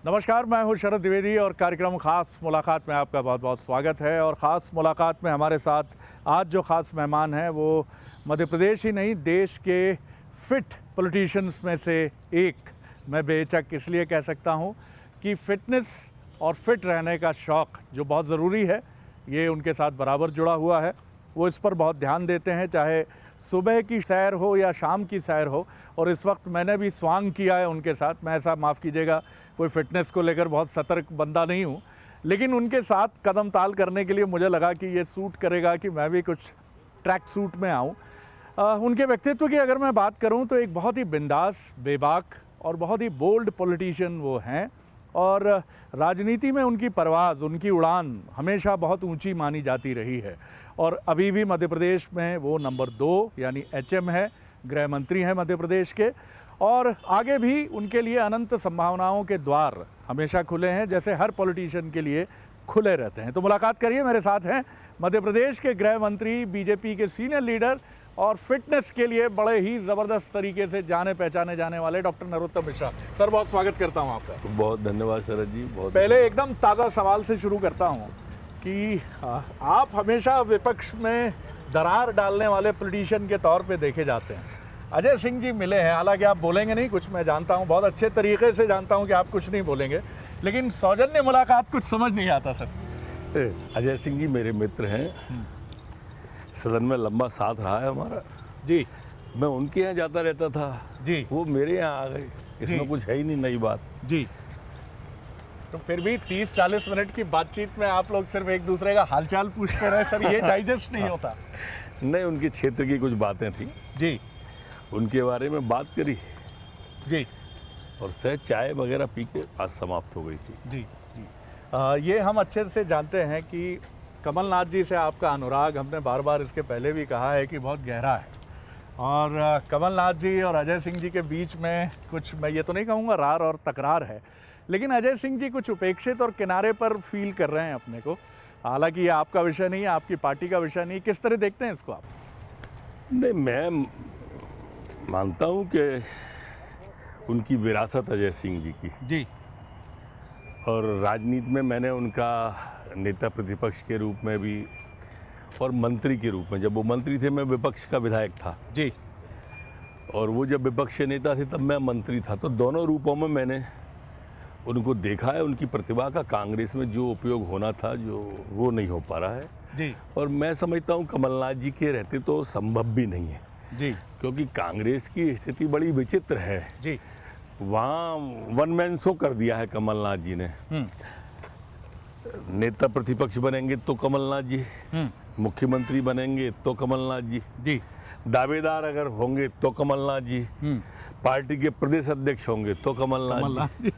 नमस्कार, मैं हूं शरद द्विवेदी और कार्यक्रम ख़ास मुलाकात में आपका बहुत बहुत स्वागत है। और ख़ास मुलाकात में हमारे साथ आज जो ख़ास मेहमान हैं वो मध्य प्रदेश ही नहीं, देश के फिट पॉलिटिशियंस में से एक। मैं बेहिचक इसलिए कह सकता हूं कि फ़िटनेस और फिट रहने का शौक़ जो बहुत ज़रूरी है, ये उनके साथ बराबर जुड़ा हुआ है। वो इस पर बहुत ध्यान देते हैं, चाहे सुबह की सैर हो या शाम की सैर हो। और इस वक्त मैंने भी स्वांग किया है उनके साथ। मैं ऐसा माफ़ कीजिएगा, कोई फ़िटनेस को लेकर बहुत सतर्क बंदा नहीं हूँ, लेकिन उनके साथ कदम ताल करने के लिए मुझे लगा कि ये सूट करेगा कि मैं भी कुछ ट्रैक सूट में आऊँ। उनके व्यक्तित्व की अगर मैं बात करूँ तो एक बहुत ही बिंदास, बेबाक और बहुत ही बोल्ड पॉलिटिशियन वो हैं। और राजनीति में उनकी परवाज़, उनकी उड़ान हमेशा बहुत ऊंची मानी जाती रही है। और अभी भी मध्य प्रदेश में वो नंबर 2 यानी HM है, गृह मंत्री हैं मध्य प्रदेश के। और आगे भी उनके लिए अनंत संभावनाओं के द्वार हमेशा खुले हैं, जैसे हर पॉलिटिशियन के लिए खुले रहते हैं। तो मुलाकात करिए, मेरे साथ हैं मध्य प्रदेश के गृह मंत्री, बीजेपी के सीनियर लीडर और फिटनेस के लिए बड़े ही ज़बरदस्त तरीके से जाने पहचाने जाने वाले डॉक्टर नरोत्तम मिश्रा। सर, बहुत स्वागत करता हूं आपका। बहुत धन्यवाद शरद जी। बहुत पहले एकदम ताज़ा सवाल से शुरू करता हूं कि आप हमेशा विपक्ष में दरार डालने वाले पॉलिटिशियन के तौर पे देखे जाते हैं। अजय सिंह जी मिले हैं, हालांकि आप बोलेंगे नहीं कुछ, मैं जानता हूं, बहुत अच्छे तरीके से जानता हूं कि आप कुछ नहीं बोलेंगे, लेकिन सौजन्य मुलाकात कुछ समझ नहीं आता सर। अजय सिंह जी मेरे मित्र हैं, सदन में लंबा साथ रहा है हमारा जी। मैं उनके यहाँ जाता रहता था जी, वो मेरे यहाँ आ गए, इसमें कुछ है ही नहीं नई बात जी। तो फिर भी 30-40 मिनट की बातचीत में आप लोग सिर्फ एक दूसरे का हालचाल पूछते रहे सर, ये डाइजेस्ट नहीं होता। नहीं, उनके क्षेत्र की कुछ बातें थी जी, उनके बारे में बात करी जी, और सहज चाय वगैरह पी के आज समाप्त हो गई थी। जी, जी। ये हम अच्छे से जानते हैं कि कमलनाथ जी से आपका अनुराग, हमने बार बार इसके पहले भी कहा है कि बहुत गहरा है। और कमलनाथ जी और अजय सिंह जी के बीच में कुछ, मैं ये तो नहीं कहूँगा रार और तकरार है, लेकिन अजय सिंह जी कुछ उपेक्षित और किनारे पर फील कर रहे हैं अपने को। हालांकि ये आपका विषय नहीं है, आपकी पार्टी का विषय नहीं। किस तरह देखते हैं इसको आप? नहीं, मैं मानता हूँ कि उनकी विरासत अजय सिंह जी की, जी, और राजनीति में मैंने उनका नेता प्रतिपक्ष के रूप में भी और मंत्री के रूप में, जब वो मंत्री थे मैं विपक्ष का विधायक था जी, और वो जब विपक्ष के नेता थे तब मैं मंत्री था, तो दोनों रूपों में मैंने उनको देखा है। उनकी प्रतिभा का कांग्रेस में जो उपयोग होना था, जो वो नहीं हो पा रहा है जी, और मैं समझता हूँ कमलनाथ जी के रहते तो संभव भी नहीं है जी, क्योंकि कांग्रेस की स्थिति बड़ी विचित्र है। जी, वहाँ वन मैन शो कर दिया है कमलनाथ जी ने। नेता प्रतिपक्ष बनेंगे तो कमलनाथ जी, मुख्यमंत्री बनेंगे तो कमलनाथ जी, जी, दावेदार अगर होंगे तो कमलनाथ जी, पार्टी के प्रदेश अध्यक्ष होंगे तो कमलनाथ जी।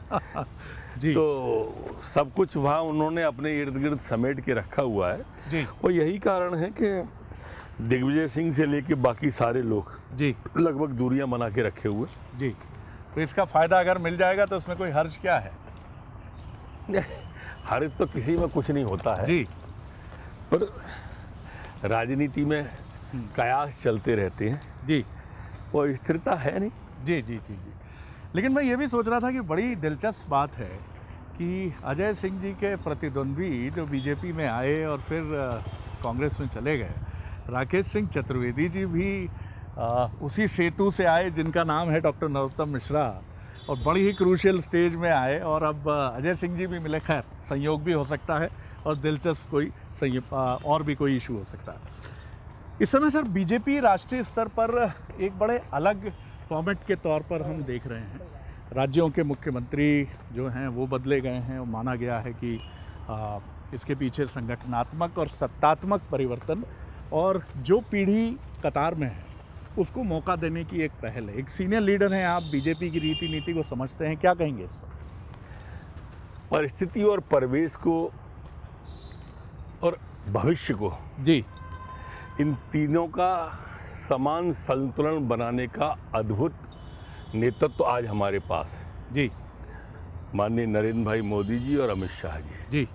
जी, तो सब कुछ वहाँ उन्होंने अपने इर्द गिर्द समेट के रखा हुआ है जी, और यही कारण है कि दिग्विजय सिंह से लेके बाकी सारे लोग जी, लगभग दूरियां बना के रखे हुए। जी। तो इसका फ़ायदा अगर मिल जाएगा तो उसमें कोई हर्ज क्या है? हर तो किसी में कुछ नहीं होता है जी, पर राजनीति में कयास चलते रहते हैं जी, वो स्थिरता है नहीं। जी, जी, जी, जी। लेकिन मैं ये भी सोच रहा था कि बड़ी दिलचस्प बात है कि अजय सिंह जी के प्रतिद्वंद्वी जो बीजेपी में आए और फिर कांग्रेस में चले गए, राकेश सिंह चतुर्वेदी जी भी उसी सेतु से आए जिनका नाम है डॉक्टर नरोत्तम मिश्रा, और बड़ी ही क्रूशियल स्टेज में आए। और अब अजय सिंह जी भी मिले। खैर, संयोग भी हो सकता है और दिलचस्प कोई और भी कोई इशू हो सकता है। इस समय सर बीजेपी राष्ट्रीय स्तर पर एक बड़े अलग फॉर्मेट के तौर पर हम देख रहे हैं। राज्यों के मुख्यमंत्री जो हैं वो बदले गए हैं। माना गया है कि इसके पीछे संगठनात्मक और सत्तात्मक परिवर्तन और जो पीढ़ी कतार में है उसको मौका देने की एक पहल है। एक सीनियर लीडर हैं आप, बीजेपी की रीति नीति को समझते हैं, क्या कहेंगे इस पर? परिस्थिति और परिवेश को और भविष्य को, जी, इन तीनों का समान संतुलन बनाने का अद्भुत नेतृत्व आज हमारे पास है। जी, माननीय नरेंद्र भाई मोदी जी और अमित शाह जी। जी,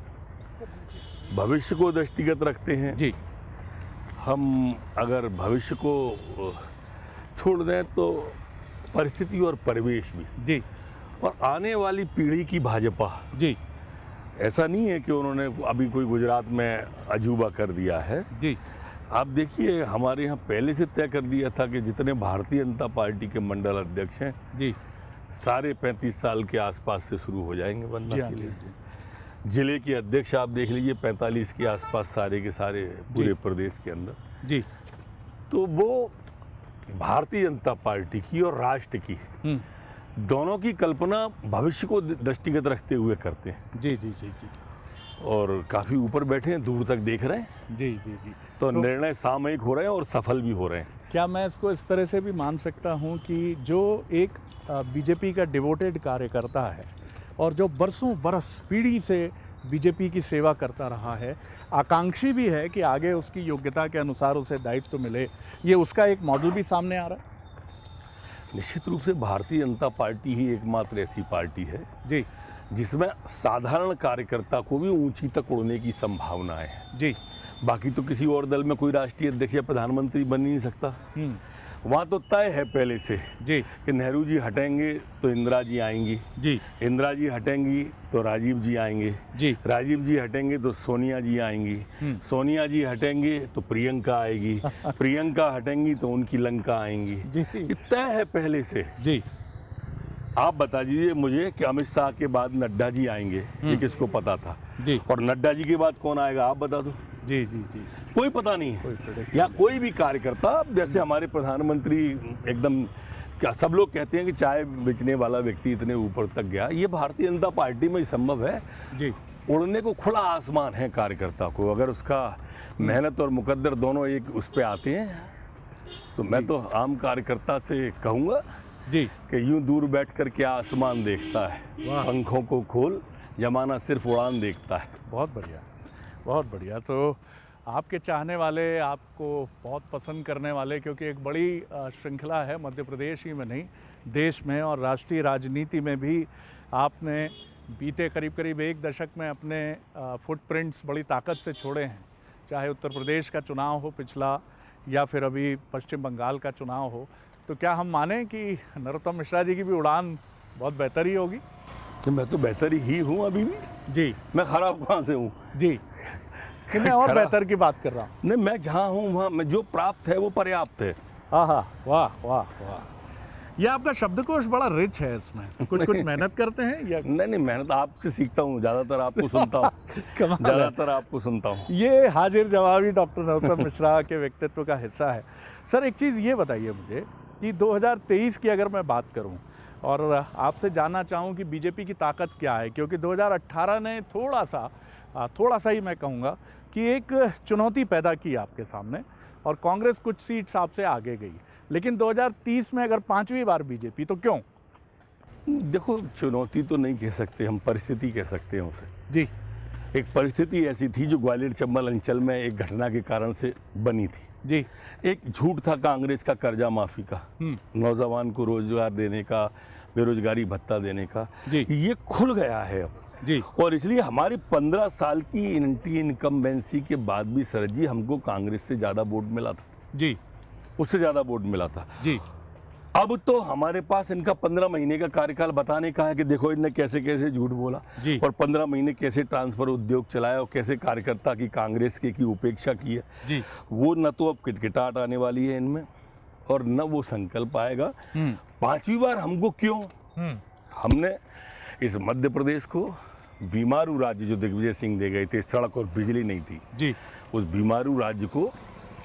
भविष्य को दृष्टिगत रखते हैं। जी, हम अगर भविष्य को छोड़ दें तो परिस्थिति और परिवेश भी, जी, और आने वाली पीढ़ी की भाजपा, जी ऐसा नहीं है कि उन्होंने अभी कोई गुजरात में अजूबा कर दिया है। जी आप देखिए, हमारे यहाँ पहले से तय कर दिया था कि जितने भारतीय जनता पार्टी के मंडल अध्यक्ष हैं जी सारे 35 साल के आसपास से शुरू हो जाएंगे बनना जी हाँ, के लिए। जी जिले के अध्यक्ष आप देख लीजिए 45 के आसपास सारे के सारे पूरे प्रदेश के अंदर। जी तो वो भारतीय जनता पार्टी की और राष्ट्र की दोनों की कल्पना भविष्य को दृष्टिगत रखते हुए करते हैं जी जी जी जी और काफ़ी ऊपर बैठे हैं, दूर तक देख रहे हैं। जी जी जी तो निर्णय सामयिक हो रहे हैं और सफल भी हो रहे हैं। क्या मैं इसको इस तरह से भी मान सकता हूँ कि जो एक बीजेपी का डिवोटेड कार्यकर्ता है और जो बरसों बरस पीढ़ी से बीजेपी की सेवा करता रहा है, आकांक्षी भी है कि आगे उसकी योग्यता के अनुसार उसे दायित्व मिले, ये उसका एक मॉडल भी सामने आ रहा है? निश्चित रूप से भारतीय जनता पार्टी ही एकमात्र ऐसी पार्टी है जी जिसमें साधारण कार्यकर्ता को भी ऊंची तक उड़ने की संभावना है। जी बाकी तो किसी और दल में कोई राष्ट्रीय अध्यक्ष या प्रधानमंत्री बन ही नहीं सकता। वहाँ तो तय है पहले से जी कि नेहरू जी हटेंगे तो इंदिरा जी आएंगी, जी इंदिरा जी हटेंगी तो राजीव जी आएंगे, जी राजीव जी हटेंगे तो सोनिया जी आएंगी, सोनिया जी हटेंगे तो प्रियंका आएगी, प्रियंका हटेंगी तो उनकी लंका आएंगी। जी ये तय है पहले से। जी आप बता दीजिए मुझे कि अमित शाह के बाद नड्डा जी आएंगे, ये किसको पता था? जी और नड्डा जी के बाद कौन आएगा आप बता दो। जी जी जी कोई पता नहीं कोई है। predict या कोई भी कार्यकर्ता, जैसे हमारे प्रधानमंत्री एकदम, क्या सब लोग कहते हैं कि चाय बेचने वाला व्यक्ति इतने ऊपर तक गया, ये भारतीय जनता पार्टी में ही संभव है। जी उड़ने को खुला आसमान है कार्यकर्ता को, अगर उसका मेहनत और मुकद्दर दोनों एक उस पर आते हैं तो मैं तो आम कार्यकर्ता से कहूँगा जी कि यूं दूर बैठ कर क्या आसमान देखता है, वाह। पंखों को खोल जमाना सिर्फ उड़ान देखता है। बहुत बढ़िया, बहुत बढ़िया। तो आपके चाहने वाले, आपको बहुत पसंद करने वाले, क्योंकि एक बड़ी श्रृंखला है मध्य प्रदेश ही में नहीं देश में और राष्ट्रीय राजनीति में भी आपने बीते करीब करीब एक दशक में अपने फुटप्रिंट्स बड़ी ताकत से छोड़े हैं, चाहे उत्तर प्रदेश का चुनाव हो पिछला या फिर अभी पश्चिम बंगाल का चुनाव हो। तो क्या हम माने कि नरोत्तम मिश्रा जी की भी उड़ान बहुत बेहतर ही होगी? मैं तो बेहतर ही हूँ अभी भी। जी मैं खराब कहाँ से हूँ? जी कि मैं और बेहतर की बात कर रहा हूँ। नहीं, मैं जहाँ हूँ वहाँ मैं जो प्राप्त है वो पर्याप्त है। हाँ हाँ, वाह वाह वाह, ये आपका शब्दकोश बड़ा रिच है, इसमें कुछ मेहनत करते हैं या? नहीं, मेहनत आपसे सीखता हूँ, ज़्यादातर आपको सुनता हूँ। कमाल है। ज़्यादातर आपको सुनता हूँ। ये हाजिर जवाबी डॉक्टर नरोत्तम मिश्रा के व्यक्तित्व का हिस्सा है। सर एक चीज़ ये बताइए मुझे कि 2023 की अगर मैं बात करूं और आपसे जानना चाहूं कि बीजेपी की ताकत क्या है, क्योंकि 2018 ने थोड़ा सा ही मैं कहूँगा कि एक चुनौती पैदा की आपके सामने और कांग्रेस कुछ सीट्स आपसे आगे गई, लेकिन 2030 में अगर 5वीं बार बीजेपी, तो क्यों? देखो, चुनौती तो नहीं कह सकते हम, परिस्थिति कह सकते हैं उसे। जी एक परिस्थिति ऐसी थी जो ग्वालियर चंबल अंचल में एक घटना के कारण से बनी थी। जी एक झूठ था कांग्रेस का कर्जा माफी का, नौजवान को रोजगार देने का, बेरोजगारी भत्ता देने का। जी ये खुल गया है अब। जी और इसलिए हमारी 15 साल की एंटी इनकम्बेंसी के बाद भी शरद जी हमको कांग्रेस से ज़्यादा वोट मिला था, जी उससे ज़्यादा वोट मिला था। जी अब तो हमारे पास इनका 15 महीने का कार्यकाल बताने का है कि देखो इनने कैसे कैसे झूठ बोला जी। और 15 महीने कैसे ट्रांसफर उद्योग चलाया और कैसे कार्यकर्ता की कांग्रेस के की उपेक्षा की है। जी वो न तो अब किटकिटाहट आने वाली है इनमें और न वो संकल्प आएगा। 5वीं बार हमको क्यों? हमने इस मध्य प्रदेश को बीमारू राज्य जो दिग्विजय सिंह दे गए थे, सड़क और बिजली नहीं थी, जी उस बीमारू राज्य को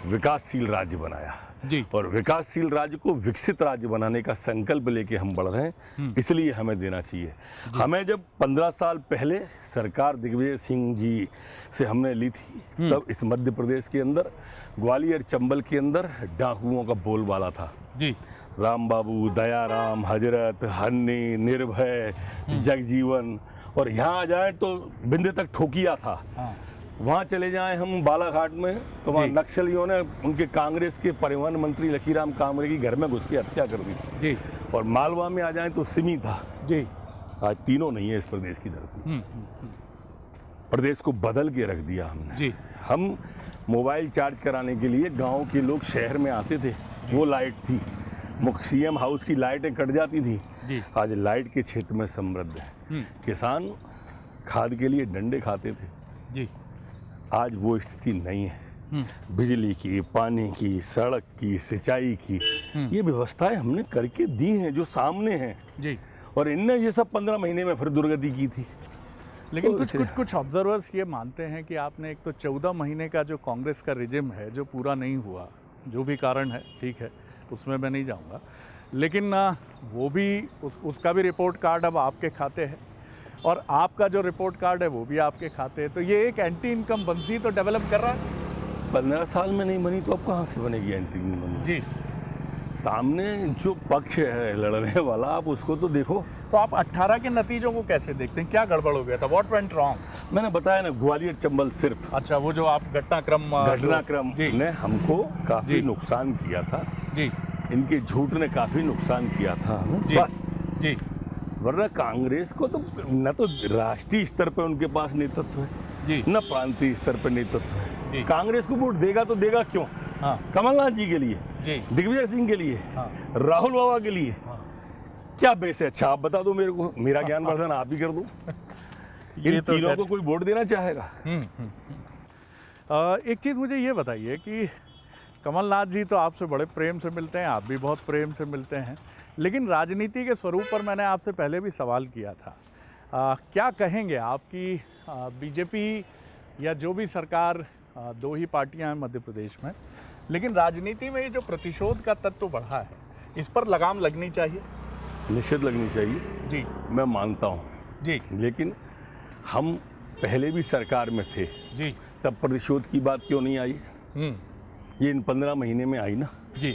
विकासशील राज्य बनाया जी और विकासशील राज्य को विकसित राज्य बनाने का संकल्प लेके हम बढ़ रहे हैं। इसलिए हमें देना चाहिए। हमें जब 15 साल पहले सरकार दिग्विजय सिंह जी से हमने ली थी, तब इस मध्य प्रदेश के अंदर ग्वालियर चंबल के अंदर डाकुओं का बोलबाला था। जी राम बाबू, दयाराम, हजरत, हन्नी, निर्भय, जगजीवन, और यहाँ आ जाए तो बिंदे तक ठोकिया था। हाँ वहाँ चले जाएं हम बालाघाट में तो वहाँ नक्सलियों ने उनके कांग्रेस के परिवहन मंत्री लकीराम कामरे की घर में घुस के हत्या कर दी जी और मालवा में आ जाएं तो सिमी था। जी आज तीनों नहीं है इस प्रदेश की धरती। प्रदेश को बदल के रख दिया हमने। जी हम मोबाइल चार्ज कराने के लिए गांव के लोग शहर में आते थे, वो लाइट थी। सीएम हाउस की लाइटें कट जाती थी, जी। आज लाइट के क्षेत्र में समृद्ध है। किसान खाद के लिए डंडे खाते थे, जी। आज वो स्थिति नहीं है। बिजली की, पानी की, सड़क की, सिंचाई की ये व्यवस्थाएं हमने करके दी हैं जो सामने हैं, जी। और इनने ये सब 15 महीने में फिर दुर्गति की थी। लेकिन तो कुछ ऑब्जर्वर्स ये मानते हैं कि आपने एक तो 14 महीने का जो कांग्रेस का रिजिम है जो पूरा नहीं हुआ, जो भी कारण है, ठीक है, उसमें मैं नहीं जाऊंगा, लेकिन वो भी उसका भी रिपोर्ट कार्ड अब आपके खाते है और आपका जो रिपोर्ट कार्ड है वो भी आपके खाते है, तो ये एक एंटी इनकम्बेंसी तो डेवलप कर रहा है। 15 साल में नहीं बनी तो अब कहाँ से बनेगी एंटी इनकम्बेंसी? जी। सामने जो पक्ष है लड़ने वाला, आप उसको तो देखो। तो आप 18 के नतीजों को कैसे देखते हैं, क्या गड़बड़ हो गया था, व्हाट वेंट रॉन्ग? मैंने बताया ना, ग्वालियर चंबल सिर्फ अच्छा, वो जो आप घटनाक्रम जी ने हमको काफी जी। नुकसान किया था। जी। इनके झूठ ने काफी नुकसान किया था हमें, जी। बस। जी। वरना कांग्रेस को तो न तो राष्ट्रीय स्तर पर उनके पास नेतृत्व है, जी। न प्रांतीय स्तर पर नेतृत्व जी। है। कांग्रेस को वोट देगा तो देगा क्यों? हाँ। कमलनाथ जी के लिए, जी। दिग्विजय सिंह के लिए, हाँ। राहुल बाबा के लिए, हाँ। क्या बेस है? अच्छा आप बता दो मेरे को, मेरा ज्ञान वर्धन आप ही कर दो। ये इन तो तीनों खैर- को कोई वोट देना चाहेगा? एक चीज़ मुझे ये बताइए कि कमलनाथ जी तो आपसे बड़े प्रेम से मिलते हैं, आप भी बहुत प्रेम से मिलते हैं, लेकिन राजनीति के स्वरूप पर मैंने आपसे पहले भी सवाल किया था। क्या कहेंगे आपकी बीजेपी या जो भी सरकार, दो ही पार्टियां हैं मध्य प्रदेश में, लेकिन राजनीति में ये जो प्रतिशोध का तत्व बढ़ा है, इस पर लगाम लगनी चाहिए? निश्चित लगनी चाहिए जी। मैं मानता हूँ, जी। लेकिन हम पहले भी सरकार में थे, जी। तब प्रतिशोध की बात क्यों नहीं आई? ये इन 15 महीने में आई ना। जी।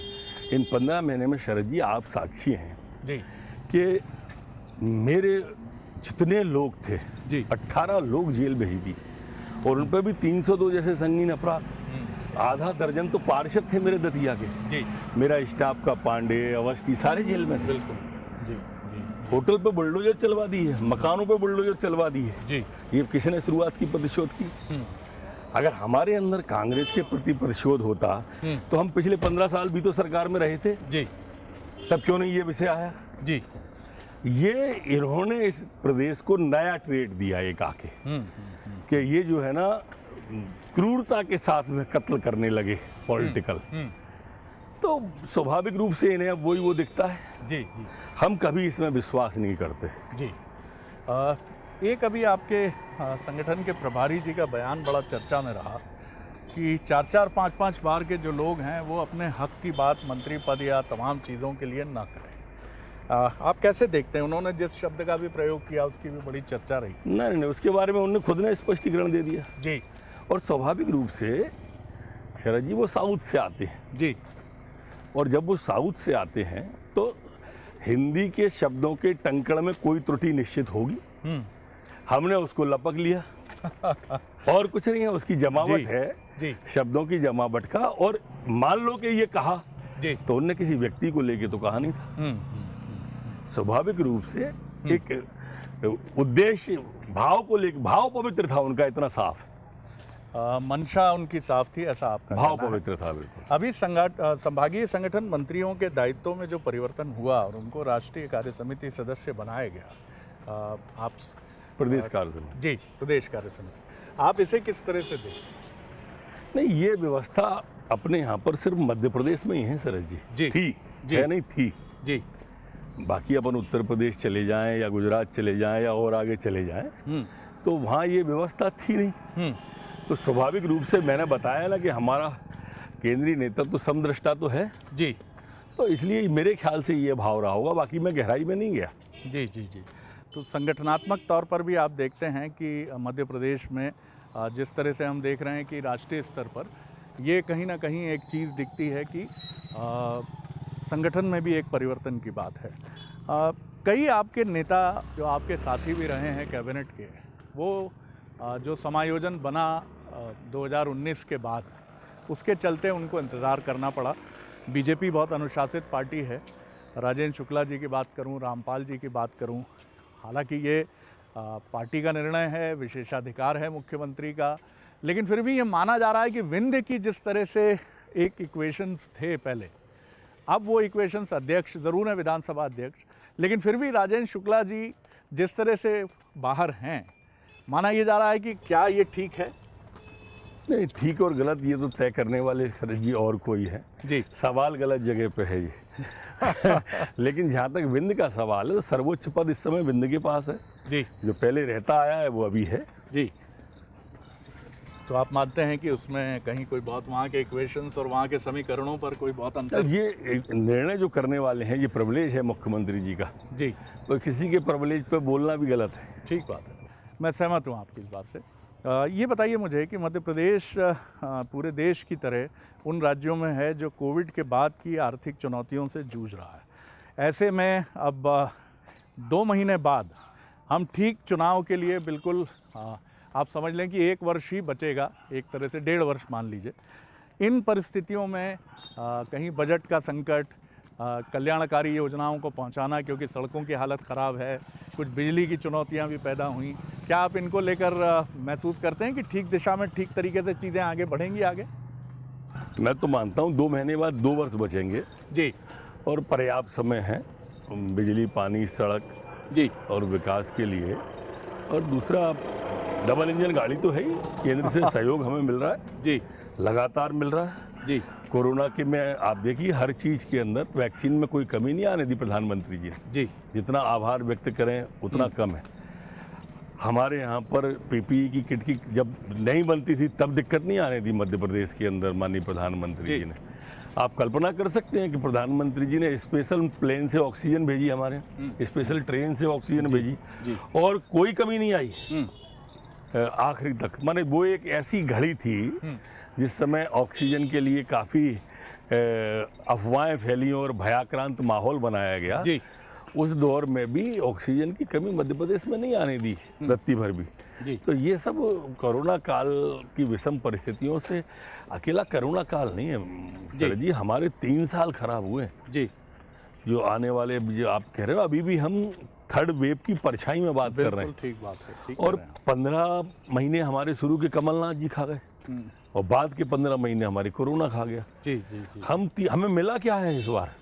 इन 15 महीने में शरद जी आप साक्षी हैं जी। कि मेरे जितने लोग थे, जी। 18 लोग जेल भेज दी, और उन पर भी 302 जैसे संगीन अपराध। आधा दर्जन तो पार्षद थे मेरे दतिया के। जी। मेरा स्टाफ का पांडे, अवस्थी, सारे जेल में थे। बिल्कुल। जी। जी। होटल पे बुलडोजर चलवा दी है, मकानों पे बुलडोजर चलवा दी है। जी। ये किसने शुरुआत की प्रतिशोध की? अगर हमारे अंदर कांग्रेस के प्रति प्रतिशोध होता तो हम पिछले 15 साल भी तो सरकार में रहे थे, जी। तब क्यों नहीं ये विषय आया? जी। ये इन्होंने इस प्रदेश को नया ट्रेड दिया एक आके, कि ये जो है ना क्रूरता के साथ में कत्ल करने लगे पॉलिटिकल। तो स्वाभाविक रूप से इन्हें अब वही वो दिखता है। जी। जी। हम कभी इसमें विश्वास नहीं करते। जी। एक अभी आपके संगठन के प्रभारी जी का बयान बड़ा चर्चा में रहा कि 4-4, 5-5 बार के जो लोग हैं वो अपने हक की बात मंत्री पद या तमाम चीज़ों के लिए ना करें। आप कैसे देखते हैं? उन्होंने जिस शब्द का भी प्रयोग किया उसकी भी बड़ी चर्चा रही। नहीं, उसके बारे में उन्होंने खुद ने स्पष्टीकरण दे दिया। जी। और स्वाभाविक रूप से शरद जी वो साउथ से आते हैं। जी। और जब वो साउथ से आते हैं तो हिंदी के शब्दों के टंकण में कोई त्रुटि निश्चित होगी। हमने उसको लपक लिया और कुछ नहीं है, उसकी जमावट जी। है। जी। शब्दों की जमावट का, और मान लो कि ये कहा जी। तो उनने किसी व्यक्ति को लेके तो कहा नहीं था। स्वाभाविक रूप से एक उद्देश्य, भाव को लेकर, भाव पवित्र था उनका, इतना साफ मंशा उनकी साफ थी, ऐसा आपका भाव कहना है? पवित्र था बिल्कुल। अभी संभागीय संगठन मंत्रियों के दायित्वों में जो परिवर्तन हुआ और उनको राष्ट्रीय कार्य समिति सदस्य बनाया गया, आप प्रदेश कार्य समिति, जी, प्रदेश कार्य समिति, आप इसे किस तरह से देखते? नहीं, ये व्यवस्था अपने यहाँ पर सिर्फ मध्य प्रदेश में ही है सरज जी। जी। थी जी। है, नहीं थी। जी। बाकी अपन उत्तर प्रदेश चले जाएं या गुजरात चले जाएं या और आगे चले जाएं तो वहाँ ये व्यवस्था थी नहीं। तो स्वाभाविक रूप से मैंने बताया ना कि हमारा केंद्रीय नेतृत्व तो समदृष्टा तो है। जी। तो इसलिए मेरे ख्याल से ये भाव रहा होगा, बाकी मैं गहराई में नहीं गया। जी। जी। जी। तो संगठनात्मक तौर पर भी आप देखते हैं कि मध्य प्रदेश में जिस तरह से हम देख रहे हैं कि राष्ट्रीय स्तर पर ये कहीं ना कहीं एक चीज़ दिखती है कि संगठन में भी एक परिवर्तन की बात है। कई आपके नेता जो आपके साथी भी रहे हैं कैबिनेट के, वो जो समायोजन बना 2019 के बाद, उसके चलते उनको इंतज़ार करना पड़ा। बीजेपी बहुत अनुशासित पार्टी है। राजेंद्र शुक्ला जी की बात करूं, रामपाल जी की बात करूं, हालांकि ये पार्टी का निर्णय है, विशेषाधिकार है मुख्यमंत्री का, लेकिन फिर भी ये माना जा रहा है कि विंध्य की जिस तरह से एक इक्वेशंस थे पहले, अब वो इक्वेशंस अध्यक्ष ज़रूर हैं, विधानसभा अध्यक्ष, लेकिन फिर भी राजेंद्र शुक्ला जी जिस तरह से बाहर हैं, माना ये जा रहा है कि क्या ये ठीक है? नहीं, ठीक और गलत ये तो तय करने वाले शरद जी और कोई है जी। सवाल गलत जगह पे है जी। लेकिन जहाँ तक विंद का सवाल है तो सर्वोच्च पद इस समय विंद के पास है जी जो पहले रहता आया है वो अभी है जी। तो आप मानते हैं कि उसमें कहीं कोई बहुत वहाँ के इक्वेशंस और वहाँ के समीकरणों पर कोई बहुत अब अंतर? ये निर्णय जो करने वाले हैं ये प्रिविलेज है मुख्यमंत्री जी का, जी, तो किसी के प्रिविलेज पे बोलना भी गलत है। ठीक बात है, मैं सहमत हूँ आपकी इस बात से। ये बताइए मुझे कि मध्य प्रदेश पूरे देश की तरह उन राज्यों में है जो कोविड के बाद की आर्थिक चुनौतियों से जूझ रहा है। ऐसे में अब 2 महीने बाद हम ठीक चुनाव के लिए बिल्कुल आप समझ लें कि 1 वर्ष ही बचेगा, एक तरह से 1.5 वर्ष मान लीजिए। इन परिस्थितियों में कहीं बजट का संकट, कल्याणकारी योजनाओं को पहुंचाना क्योंकि सड़कों की हालत ख़राब है, कुछ बिजली की चुनौतियां भी पैदा हुई, क्या आप इनको लेकर महसूस करते हैं कि ठीक दिशा में ठीक तरीके से चीज़ें आगे बढ़ेंगी आगे? मैं तो मानता हूँ 2 महीने बाद 2 वर्ष बचेंगे जी और पर्याप्त समय है बिजली, पानी, सड़क जी और विकास के लिए। और दूसरा डबल इंजन गाड़ी तो है ही, केंद्र से सहयोग हमें मिल रहा है, जी लगातार मिल रहा है। जी कोरोना के में आप देखिए हर चीज़ के अंदर वैक्सीन में कोई कमी नहीं आने दी प्रधानमंत्री जी ने। जी जितना आभार व्यक्त करें उतना कम है। हमारे यहाँ पर पीपीई की किट की जब नहीं बनती थी तब दिक्कत नहीं आने दी मध्य प्रदेश के अंदर माननीय प्रधानमंत्री जी ने। आप कल्पना कर सकते हैं कि प्रधानमंत्री जी ने स्पेशल प्लेन से ऑक्सीजन भेजी, हमारे स्पेशल ट्रेन से ऑक्सीजन भेजी और कोई कमी नहीं आई आखिरी तक। माने वो एक ऐसी घड़ी थी जिस समय ऑक्सीजन के लिए काफ़ी अफवाहें फैली और भयाक्रांत माहौल बनाया गया। जी। उस दौर में भी ऑक्सीजन की कमी मध्य प्रदेश में नहीं आने दी रत्ती भर भी। जी। तो ये सब कोरोना काल की विषम परिस्थितियों से, अकेला कोरोना काल नहीं है सर जी, हमारे 3 साल खराब हुए जी। जो आने वाले, जो आप कह रहे हो अभी भी हम 3rd वेव की परछाई में बात कर रहे हैं। ठीक बात है, ठीक और कह रहे हैं। 15 महीने हमारे शुरू के कमलनाथ जी खा गए और बाद के 15 महीने हमारी कोरोना खा गया। जी जी जी। हमें मिला क्या है इस बार?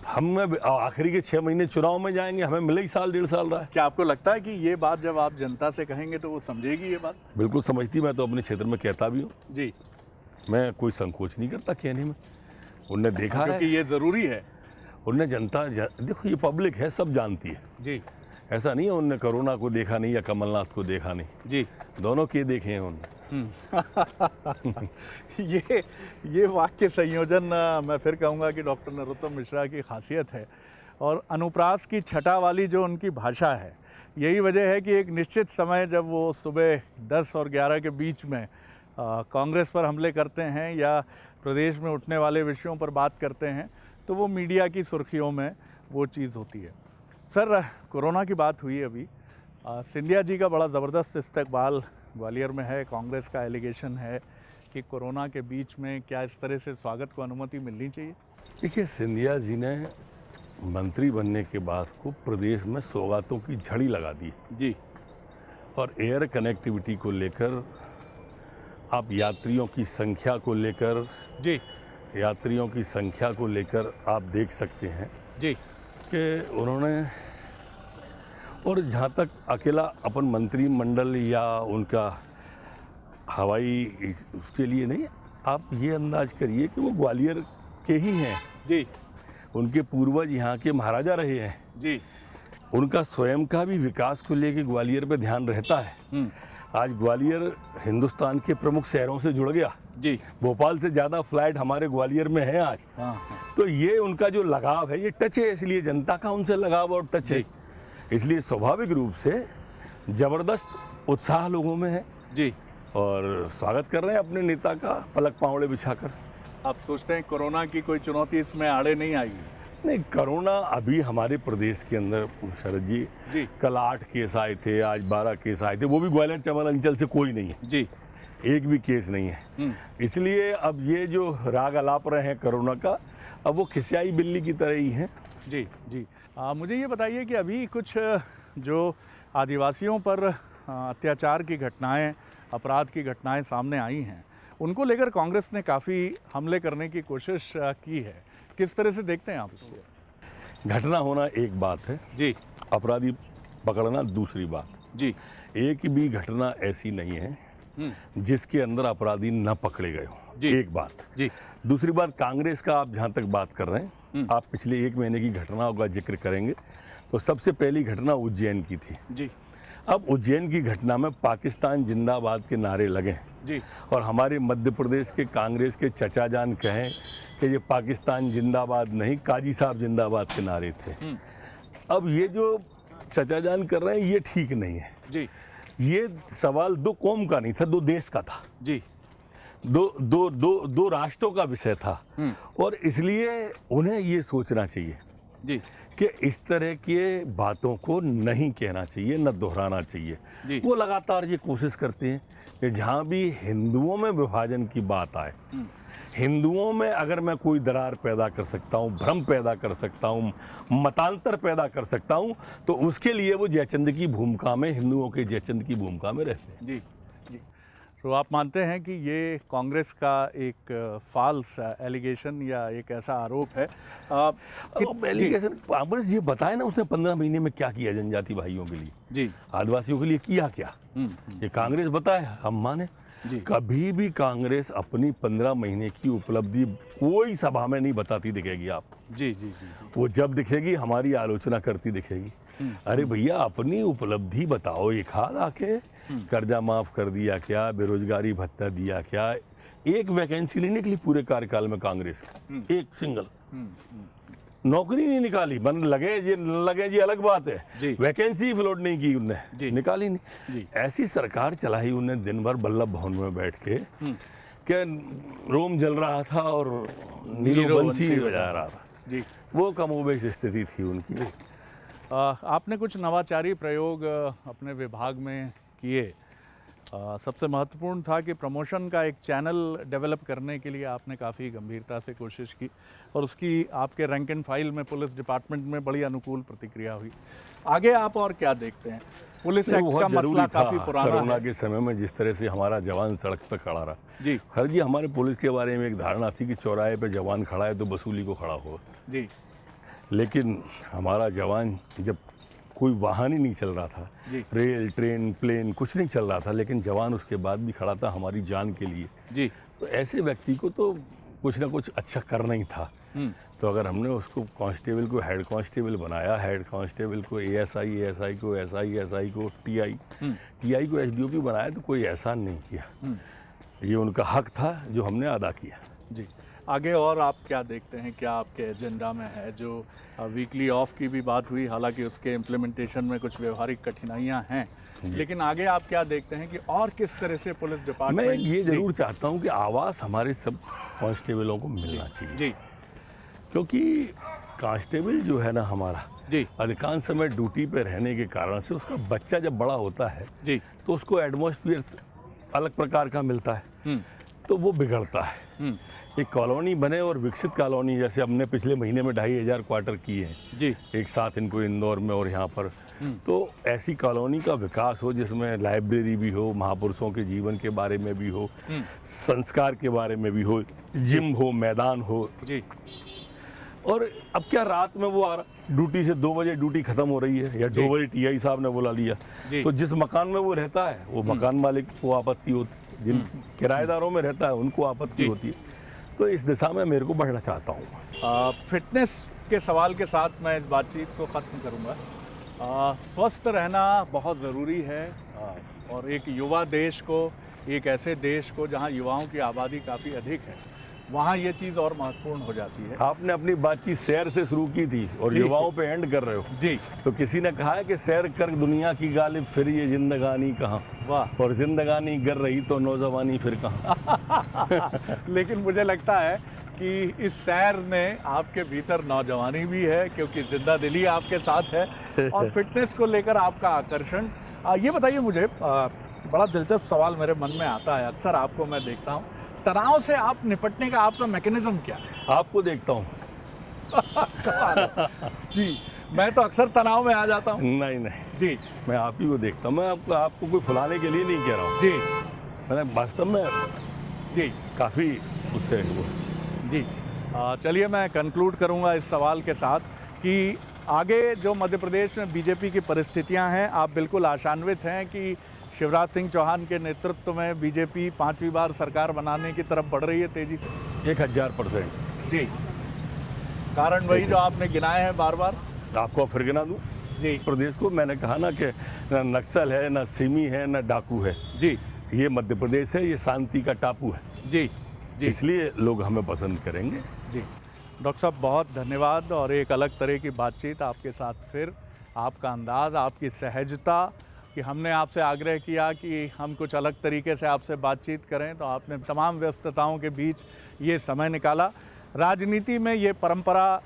हमें आखिरी के 6 महीने चुनाव में जाएंगे, हमें मिले ही साल 1.5 साल रहा है। क्या आपको लगता है कि ये बात जब आप जनता से कहेंगे तो वो समझेगी ये बात? बिल्कुल समझती, मैं तो अपने क्षेत्र में कहता भी हूँ जी। मैं कोई संकोच नहीं करता कहने में। उनने देखा है, क्योंकि ये ज़रूरी है। उनने जनता देखो ये पब्लिक है, सब जानती है जी ऐसा नहीं है उनने कोरोना को देखा नहीं या कमलनाथ को देखा नहीं, जी। दोनों के देखे हैं उन्होंने। ये वाक्य संयोजन मैं फिर कहूँगा कि डॉक्टर नरोत्तम मिश्रा की खासियत है और अनुप्रास की छटा वाली जो उनकी भाषा है, यही वजह है कि एक निश्चित समय जब वो सुबह 10 और 11 के बीच में कांग्रेस पर हमले करते हैं या प्रदेश में उठने वाले विषयों पर बात करते हैं तो वो मीडिया की सुर्खियों में वो चीज़ होती है। सर, कोरोना की बात हुई अभी, सिंधिया जी का बड़ा ज़बरदस्त इस्तकबाल ग्वालियर में है। कांग्रेस का एलिगेशन है कि कोरोना के बीच में क्या इस तरह से स्वागत को अनुमति मिलनी चाहिए? देखिए, सिंधिया जी ने मंत्री बनने के बाद को प्रदेश में सौगातों की झड़ी लगा दी जी। और एयर कनेक्टिविटी को लेकर, आप यात्रियों की संख्या को लेकर जी। यात्रियों की संख्या को लेकर आप देख सकते हैं जी कि उन्होंने, और जहाँ तक अकेला अपन मंत्रिमंडल या उनका हवाई उसके लिए नहीं, आप ये अंदाज करिए कि वो ग्वालियर के ही हैं जी। उनके पूर्वज यहाँ के महाराजा रहे हैं जी। उनका स्वयं का भी विकास को लेकर ग्वालियर पे ध्यान रहता है। आज ग्वालियर हिंदुस्तान के प्रमुख शहरों से जुड़ गया जी। भोपाल से ज़्यादा फ्लाइट हमारे ग्वालियर में है आज। तो ये उनका जो लगाव है, ये टच है, इसलिए जनता का उनसे लगाव और टच है, इसलिए स्वाभाविक रूप से ज़बरदस्त उत्साह लोगों में है जी। और स्वागत कर रहे हैं अपने नेता का पलक पावड़े बिछाकर। आप सोचते हैं कोरोना की कोई चुनौती इसमें आड़े नहीं आएगी? नहीं, कोरोना अभी हमारे प्रदेश के अंदर शरद जी कल 8 केस आए थे, आज 12 केस आए थे, वो भी ग्वालियर चंबल अंचल से कोई नहीं है जी, एक भी केस नहीं है। इसलिए अब ये जो राग अलाप रहे हैं कोरोना का, अब वो खिसियाई बिल्ली की तरह ही है। जी जी। मुझे ये बताइए कि अभी कुछ जो आदिवासियों पर अत्याचार की घटनाएं, अपराध की घटनाएं सामने आई हैं, उनको लेकर कांग्रेस ने काफ़ी हमले करने की कोशिश की है। किस तरह से देखते हैं आप इसको? घटना होना एक बात है जी अपराधी पकड़ना दूसरी बात। जी एक भी घटना ऐसी नहीं है जिसके अंदर अपराधी न पकड़े गए हो। जी। एक बात जी दूसरी बात कांग्रेस का आप जहां तक बात कर रहे हैं आप पिछले 1 महीने की घटनाओं का जिक्र करेंगे तो सबसे पहली घटना उज्जैन की थी। जी अब उज्जैन की घटना में पाकिस्तान जिंदाबाद के नारे लगे जी और हमारे मध्य प्रदेश के कांग्रेस के चचा जान कहें कि ये पाकिस्तान जिंदाबाद नहीं काजी साहब जिंदाबाद के नारे थे। अब ये जो चचा जान कर रहे हैं ये ठीक नहीं है। जी ये सवाल 2 कौम का नहीं था, 2 देश का था, जी दो राष्ट्रों का विषय था और इसलिए उन्हें ये सोचना चाहिए जी कि इस तरह के बातों को नहीं कहना चाहिए, न दोहराना जी। चाहिए। वो लगातार ये कोशिश करते हैं कि जहाँ भी हिंदुओं में विभाजन की बात आए, हिंदुओं में अगर मैं कोई दरार पैदा कर सकता हूँ, भ्रम पैदा कर सकता हूँ, मतांतर पैदा कर सकता हूँ, तो उसके लिए वो जयचंद की भूमिका में, हिंदुओं के जयचंद की भूमिका में रहते हैं। जी जी। तो आप मानते हैं कि ये कांग्रेस का एक फॉल्स एलिगेशन या एक ऐसा आरोप है एलिगेशन कांग्रेस ये बताए ना उसने 15 महीने में क्या किया जनजाति भाइयों के लिए, जी आदिवासियों के लिए किया क्या, ये कांग्रेस बताए, हम माने। जी। कभी भी कांग्रेस अपनी 15 महीने की उपलब्धि कोई सभा में नहीं बताती दिखेगी आप। जी जी जी वो जब दिखेगी हमारी आलोचना करती दिखेगी। अरे भैया अपनी उपलब्धि बताओ, एक हाथ आके कर्जा माफ कर दिया क्या, बेरोजगारी भत्ता दिया क्या, एक वैकेंसी नहीं निकली पूरे कार्यकाल में कांग्रेस का, एक सिंगल नौकरी नहीं निकाली। मन लगे ये न लगे ये अलग बात जी। है, वैकेंसी फ्लोट नहीं की जी। उनने, निकाली नहीं। जी। ऐसी सरकार चलाई उनने दिन भर बल्लभ भवन में बैठ के क्या रोम जल रहा था और नीरो बंसी बजा रहा था। जी। वो कमोबेश स्थिति थी उनकी। आपने कुछ नवाचारी प्रयोग अपने विभाग में किए। सबसे महत्वपूर्ण था कि प्रमोशन का एक चैनल डेवलप करने के लिए आपने काफ़ी गंभीरता से कोशिश की और उसकी आपके रैंक एंड फाइल में पुलिस डिपार्टमेंट में बड़ी अनुकूल प्रतिक्रिया हुई। आगे आप और क्या देखते हैं? पुलिस एक्ट का बहुत मसला जरूरी था काफ़ी पुराना कोरोना है। के समय में जिस तरह से हमारा जवान सड़क पर खड़ा रहा। जी हर जी हमारे पुलिस के बारे में एक धारणा थी कि चौराहे पे जवान खड़ा है तो वसूली को खड़ा हो, जी लेकिन हमारा जवान जब कोई वाहन ही नहीं चल रहा था, जी। रेल ट्रेन प्लेन कुछ नहीं चल रहा था, लेकिन जवान उसके बाद भी खड़ा था हमारी जान के लिए। जी तो ऐसे व्यक्ति को तो कुछ ना कुछ अच्छा करना ही था। तो अगर हमने उसको कांस्टेबल को हेड कांस्टेबल बनाया, हेड कांस्टेबल को एएसआई, एएसआई को एसआई, एसआई को टीआई, टीआई को एसडीओपी बनाया, तो कोई एहसान नहीं किया। ये उनका हक था जो हमने अदा किया। जी। आगे और आप क्या देखते हैं, क्या आपके एजेंडा में है? जो वीकली ऑफ की भी बात हुई, हालांकि उसके इम्प्लीमेंटेशन में कुछ व्यवहारिक कठिनाइयां हैं, लेकिन आगे आप क्या देखते हैं कि और किस तरह से पुलिस डिपार्टमेंट? मैं ये जरूर चाहता हूँ कि आवास हमारे सब कांस्टेबलों को मिलना चाहिए। जी क्योंकि कांस्टेबल जो है ना हमारा, जी अधिकांश समय ड्यूटी पे रहने के कारण से उसका बच्चा जब बड़ा होता है जी तो उसको एटमॉस्फेयर अलग प्रकार का मिलता है, तो वो बिगड़ता है। एक कॉलोनी बने और विकसित कॉलोनी, जैसे हमने पिछले महीने में 2500 क्वार्टर किए हैं जी एक साथ, इनको इंदौर में और यहाँ पर, तो ऐसी कॉलोनी का विकास हो जिसमें लाइब्रेरी भी हो, महापुरुषों के जीवन के बारे में भी हो, संस्कार के बारे में भी हो, जिम हो, मैदान हो। जी। और अब क्या रात में वो आ रहा ड्यूटी से 2 बजे ड्यूटी खत्म हो रही है या 2 बजे टीआई साहब ने बुला लिया, तो जिस मकान में वो रहता है वो मकान मालिक को आपत्ति होती है, जिन किराएदारों में रहता है उनको आपत्ति होती है। तो इस दिशा में मेरे को बढ़ना चाहता हूँ। फिटनेस के सवाल के साथ मैं इस बातचीत को ख़त्म करूँगा। स्वस्थ रहना बहुत ज़रूरी है और एक युवा देश को, एक ऐसे देश को जहाँ युवाओं की आबादी काफ़ी अधिक है, वहाँ ये चीज़ और महत्वपूर्ण हो जाती है। आपने अपनी बातचीत सैर से शुरू की थी और युवाओं पे एंड कर रहे हो। जी। तो किसी ने कहा है कि सैर कर दुनिया की गालिब फिर ये जिंदगानी कहाँ, वाह। और जिंदगानी गर रही तो नौजवानी फिर कहाँ। लेकिन मुझे लगता है कि इस सैर ने आपके भीतर नौजवानी भी है, क्योंकि जिंदा दिली आपके साथ है और फिटनेस को लेकर आपका आकर्षण। ये बताइए मुझे, बड़ा दिलचस्प सवाल मेरे मन में आता है, अक्सर आपको मैं देखता हूँ, तनाव से आप निपटने का आपका मैकेनिज्म क्या है? आपको देखता हूँ। जी, मैं तो अक्सर तनाव में आ जाता हूँ। नहीं नहीं जी, मैं आप ही को देखता हूँ। मैं आपको कोई फुलाने के लिए नहीं कह रहा हूँ। जी, मैंने वास्तव में जी काफ़ी उससे वो जी। चलिए मैं कंक्लूड करूंगा इस सवाल के साथ कि आगे जो मध्य प्रदेश में बीजेपी की परिस्थितियां हैं, आप बिल्कुल आशान्वित हैं कि शिवराज सिंह चौहान के नेतृत्व में बीजेपी 5वीं बार सरकार बनाने की तरफ बढ़ रही है तेजी से? 1000%। जी। कारण वही जो आपने गिनाए हैं बार बार? आपको फिर गिना दूँ? जी प्रदेश को मैंने कहा ना कि न नक्सल है, न सिमी है, न डाकू है। जी ये मध्य प्रदेश है, ये शांति का टापू है, जी जी इसलिए लोग हमें पसंद करेंगे। जी। डॉक्टर साहब बहुत धन्यवाद, और एक अलग तरह की बातचीत आपके साथ फिर, आपका अंदाज़, आपकी सहजता कि हमने आपसे आग्रह किया कि हम कुछ अलग तरीके से आपसे बातचीत करें तो आपने तमाम व्यस्तताओं के बीच ये समय निकाला। राजनीति में ये परंपरा,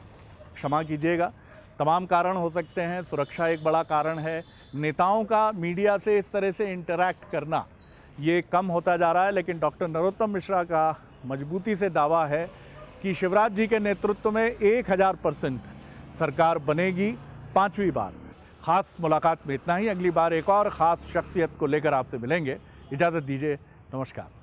क्षमा कीजिएगा, तमाम कारण हो सकते हैं, सुरक्षा एक बड़ा कारण है, नेताओं का मीडिया से इस तरह से इंटरैक्ट करना ये कम होता जा रहा है, लेकिन डॉक्टर नरोत्तम मिश्रा का मजबूती से दावा है कि शिवराज जी के नेतृत्व में 1000% सरकार बनेगी 5वीं बार। ख़ास मुलाकात में इतना ही, अगली बार एक और ख़ास शख्सियत को लेकर आपसे मिलेंगे। इजाज़त दीजिए, नमस्कार।